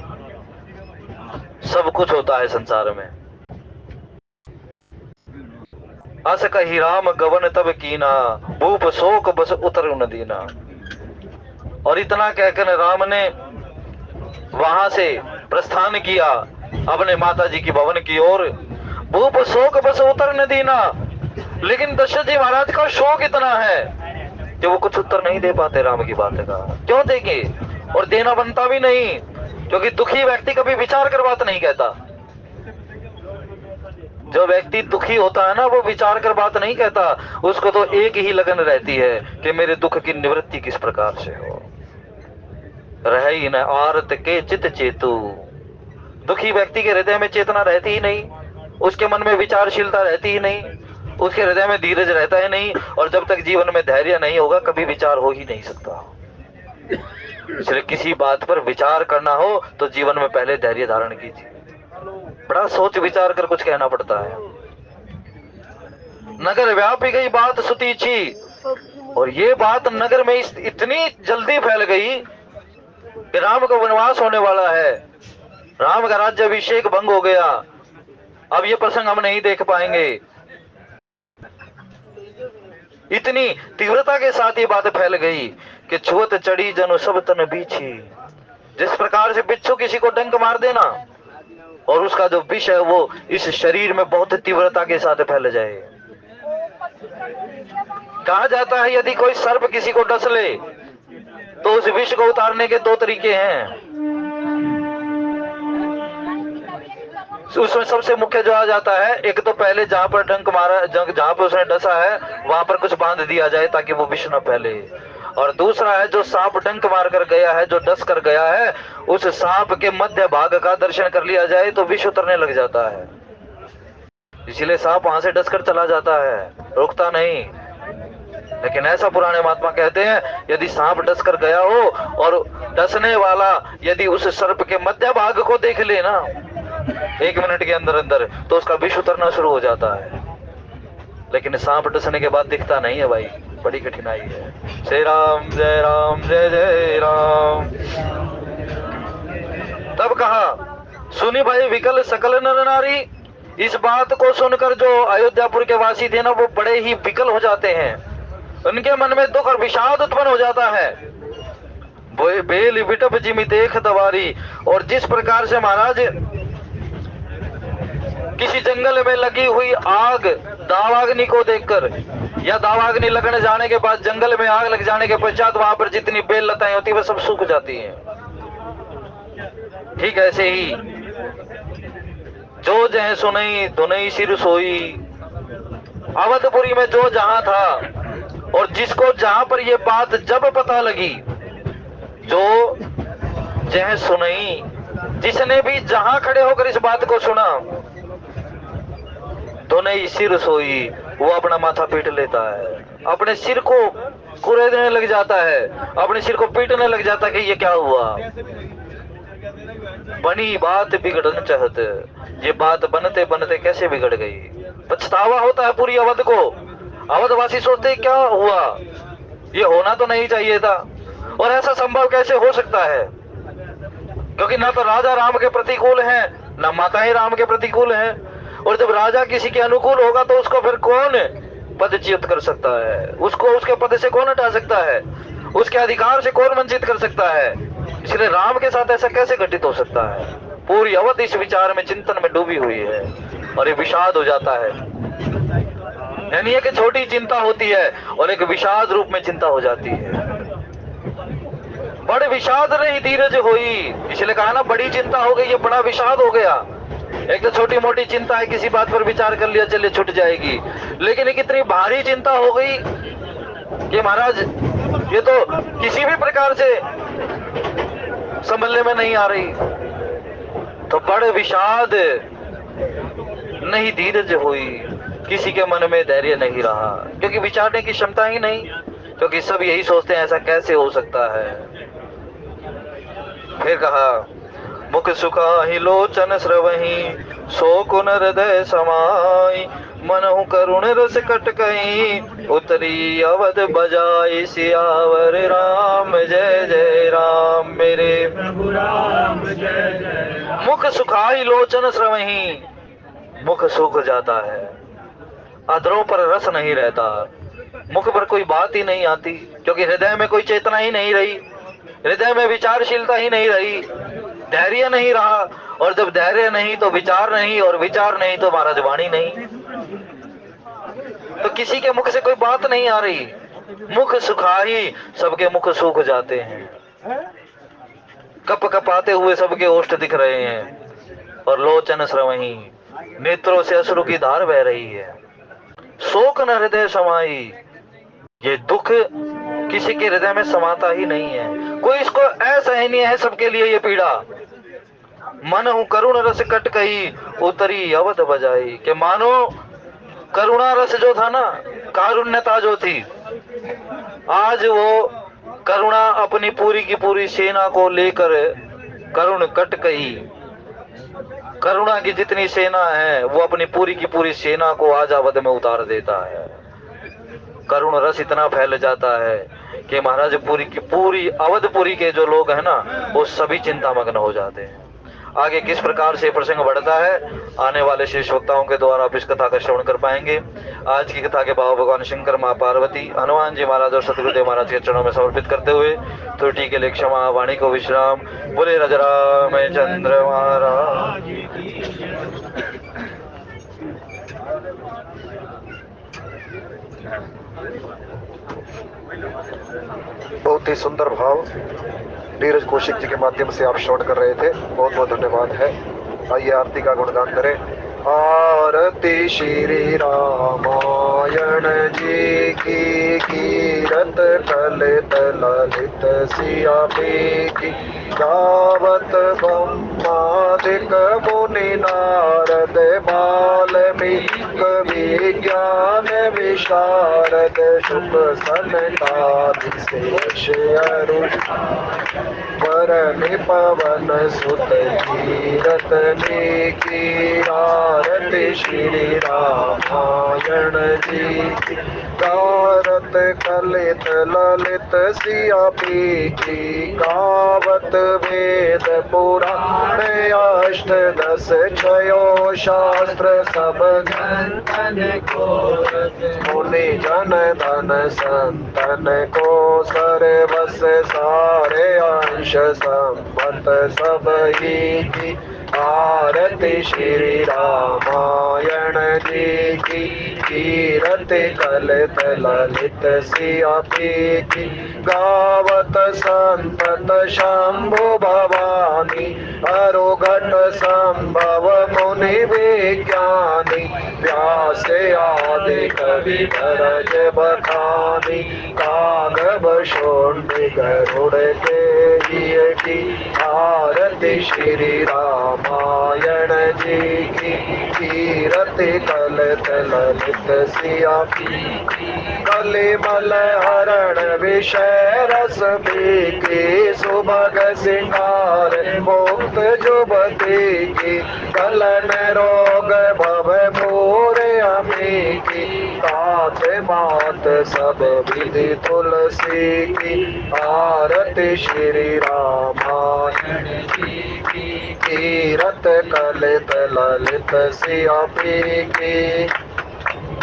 सब कुछ होता है संसार में। अस कही राम गवन तब कीना, भूप शोक बस उतर न दीना। और इतना कहकर राम ने वहां से प्रस्थान किया अपने माता जी की भवन की ओर। भूप शोक बस उतर न दीना। लेकिन दशरथ जी महाराज का शोक इतना है कि वो कुछ उत्तर नहीं दे पाते राम की बात का। क्यों देंगे? और देना बनता भी नहीं, क्योंकि दुखी व्यक्ति कभी विचार कर बात नहीं कहता। जो व्यक्ति दुखी होता है ना, वो विचार कर बात नहीं कहता। उसको तो एक ही लगन रहती है कि मेरे दुख की निवृत्ति किस प्रकार से हो। रही न आरत के चित चेतु। दुखी व्यक्ति के हृदय में चेतना रहती ही नहीं, उसके मन में विचारशीलता रहती ही नहीं, उसके हृदय में धीरज रहता है नहीं। और जब तक जीवन में धैर्य नहीं होगा कभी विचार हो ही नहीं सकता। इसलिए किसी बात पर विचार करना हो तो जीवन में पहले धैर्य धारण कीजिए। बड़ा सोच विचार कर कुछ कहना पड़ता है। नगर व्यापी गई बात सुतीची। और ये बात नगर में इतनी जल्दी फैल गई कि राम का वनवास होने वाला है, राम का राज्याभिषेक भंग हो गया। अब ये प्रसंग हम नहीं देख पाएंगे। इतनी तीव्रता के साथ ये बात फैल गई कि छुअत चढ़ी जनु सब तन बीछी। जिस प्रकार से बिच्छू किसी को डंक मार देना, और उसका जो विष है वो इस शरीर में बहुत तीव्रता के साथ फैल जाए। कहा जाता है यदि कोई सर्प किसी को डस ले तो उस विष को उतारने के दो तरीके हैं। उसमें सबसे मुख्य जो आ जाता है, एक तो पहले जहां पर डंक मारा, जहां पर उसने डसा है वहां पर कुछ बांध दिया जाए ताकि वो विष न फैले। और दूसरा है जो सांप डंक मार कर गया है, जो डस कर गया है, उस सांप के मध्य भाग का दर्शन कर लिया जाए तो विष उतरने लग जाता है। इसीलिए सांप वहां से डस कर चला जाता है, रुकता नहीं। लेकिन ऐसा पुराने महात्मा कहते हैं यदि सांप डस कर गया हो और डसने वाला यदि उस सर्प के मध्य भाग को देख ले ना 1 मिनट के अंदर अंदर, तो उसका विष उतरना शुरू हो जाता है। लेकिन सांप डसने के बाद दिखता नहीं है भाई, बड़ी कठिनाई है। श्री राम जय जय राम। तब कहा सुनी भाई विकल सकल नर नारी। इस बात को सुनकर जो अयोध्यापुर के वासी थे ना वो बड़े ही विकल हो जाते हैं, उनके मन में दुख और विषाद उत्पन्न हो जाता है। बेल विटप जिमि देख दवारी। और जिस प्रकार से महाराज किसी जंगल में लगी हुई आग दावाग्नि को देखकर, या दावाग्नि लगने जाने के बाद जंगल में आग लग जाने के पश्चात वहां पर जितनी बेल लताएं होती है वह सब सूख जाती हैं, ठीक ऐसे ही जो जह सुनई धुनई सिर सोई। अवधपुरी में जो जहां था और जिसको जहां पर ये बात जब पता लगी, जो जह सुनई, जिसने भी जहां खड़े होकर इस बात को सुना, धुनई सिर सोई, वो अपना माथा पीट लेता है, अपने सिर को कुरेदने लग जाता है, अपने सिर को पीटने लग जाता है कि ये क्या हुआ। बनी बात बिगड़न चाहते, ये बात बनते बनते कैसे बिगड़ गई। पछतावा होता है पूरी अवध को। अवधवासी सोचते क्या हुआ, ये होना तो नहीं चाहिए था, और ऐसा संभव कैसे हो सकता है, क्योंकि ना तो राजा राम के प्रतिकूल है ना माता ही राम के प्रतिकूल है। और जब राजा किसी के अनुकूल होगा तो उसको फिर कौन पदच्युत कर सकता है, उसको उसके पद से कौन हटा सकता है, उसके अधिकार से कौन वंचित कर सकता है। इसलिए राम के साथ ऐसा कैसे घटित हो सकता है। पूरी अवध इस विचार में, चिंतन में डूबी हुई है और ये विषाद हो जाता है। यानी एक छोटी चिंता होती है और एक विषाद रूप में चिंता हो जाती है। बड़े विषाद नहीं धीरज होई, इसलिए कहा ना बड़ी चिंता हो गई, ये बड़ा विषाद हो गया। एक तो छोटी मोटी चिंता है, किसी बात पर विचार कर लिया चलिए छूट जाएगी, लेकिन एक इतनी भारी चिंता हो गई कि महाराज ये तो किसी भी प्रकार से संभलने में नहीं आ रही। तो बड़े विषाद नहीं धीरज हुई, किसी के मन में धैर्य नहीं रहा, क्योंकि विचारने की क्षमता ही नहीं, क्योंकि सब यही सोचते हैं ऐसा कैसे हो सकता है। फिर कहा मुख सुखाहि लोचन स्रवहि शोकुन हृदय समाई। मनहु करुण रस कटकई उतरी अवध बजाई। सियावर राम जय जय राम मेरे प्रभु राम जय जय राम। मुख सुखाई लोचन स्रवहि, मुख सूख जाता है, अधरों पर रस नहीं रहता, मुख पर कोई बात ही नहीं आती, क्योंकि हृदय में कोई चेतना ही नहीं रही, हृदय में विचारशीलता ही नहीं रही, धैर्य नहीं रहा, और जब धैर्य नहीं तो विचार नहीं, और विचार नहीं तो महाराज वाणी नहीं। तो किसी के मुख से कोई बात नहीं आ रही, मुख सुखाई, सबके मुख सूख जाते हैं, कप कपाते हुए सबके ओष्ठ दिख रहे हैं, और लोचन स्रवहि, नेत्रों से अश्रु की धार बह रही है। शोक न हृदय समाई, ये दुख किसी के हृदय में समाता ही नहीं है, कोई इसको असहनीय है सबके लिए ये पीड़ा। मन हूं करुण रस कट गई उतरी अवध बजाई, कि मानो करुणा रस जो था ना, कारुण्यता जो थी, आज वो करुणा अपनी पूरी की पूरी सेना को लेकर करुण कट गई। करुणा की जितनी सेना है वो अपनी पूरी की पूरी सेना को आज अवध में उतार देता है। करुण रस इतना फैल जाता है कि महाराज पूरी की पूरी अवधपुरी के जो लोग हैं ना वो सभी चिंता मग्न हो जाते हैं। आगे किस प्रकार से प्रसंग बढ़ता है आने वाले शेष वक्ताओं के द्वारा आप इस कथा का श्रवण कर पाएंगे। आज की कथा के भाव भगवान शंकर, माँ पार्वती, हनुमान जी महाराज और सतगुरुदेव महाराज के चरणों में समर्पित करते हुए त्रुटि के लिए क्षमा, वाणी को विश्राम। बोले राजा रामचंद्र महाराज। बहुत ही सुंदर भाव नीरज कौशिक जी के माध्यम से आप श्रवण कर रहे थे, बहुत बहुत धन्यवाद है। आइए आरती का गुणगान करें। आरती श्री रामायण जी की, कीरत कलित ललित सियापी की, गावत ब्रह्मादिक मुनि नारद बाल्मीक विज्ञान विशारद शुक सनकादिक शेष अरु वरनि पवन सुत कीरत की, आरती श्री रामायण जी की, गारत कलित ललित सियापी की, गावत वेद पुराण अष्ट दस छयो शास्त्र सब मुनि जन धन संतन को सर्वस सारे अंश संपत सब ही की, आरती श्री रामायण जी की, कीरत कलित ललित सियापी की, गावत संतत शंभु भवानी, अरुघट संभव मुनि विज्ञानी, व्यास आदि कवि भरज बखानी, कागभ शोण गरुड़ के की, आरती श्री रामायण जी की, कीरत कलित ललित सियापी, कलिमल हरण विषय रस की, सुभग सिंगार मुक्त जुबती की, कलन रोग भव पूरे अमी की, तात मात सब विधि तुलसी की, आरती श्री रामायण जी की, कीरत कलित ललित सियापी की।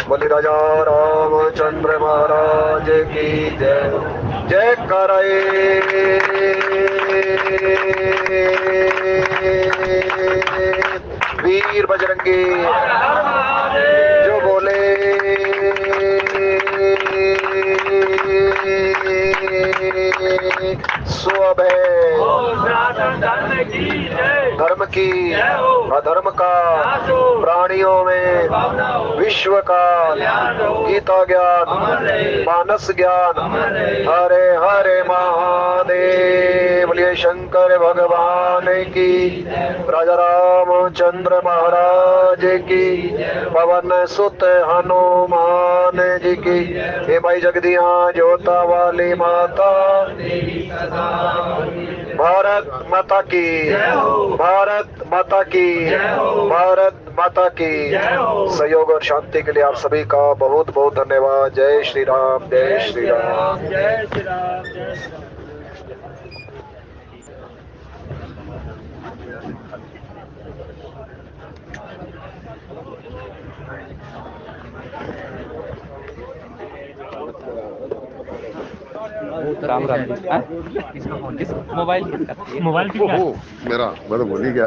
बोले राजा रामचंद्र महाराज की जय। जय कराए वीर बजरंगी जो बोले सुअभय। धर्म की अधर्म का प्राणियों में विश्व का गीता ज्ञान मानस ज्ञान। हरे हरे महादेव। बोलिए शंकर भगवान की, राजा रामचंद्र महाराज की, पवन सुत हनुमान जी की। हे भाई जगदिया जोता वाली माता, भारत माता की, भारत माता की, भारत माता की। सहयोग और शांति के लिए आप सभी का बहुत बहुत धन्यवाद। जय श्री राम, जय श्री राम, जय श्री राम, जय श्री राम। राम राम जी। किसका फोन? किस मोबाइल? मोबाइल मेरा, मैं तो भूल ही गया।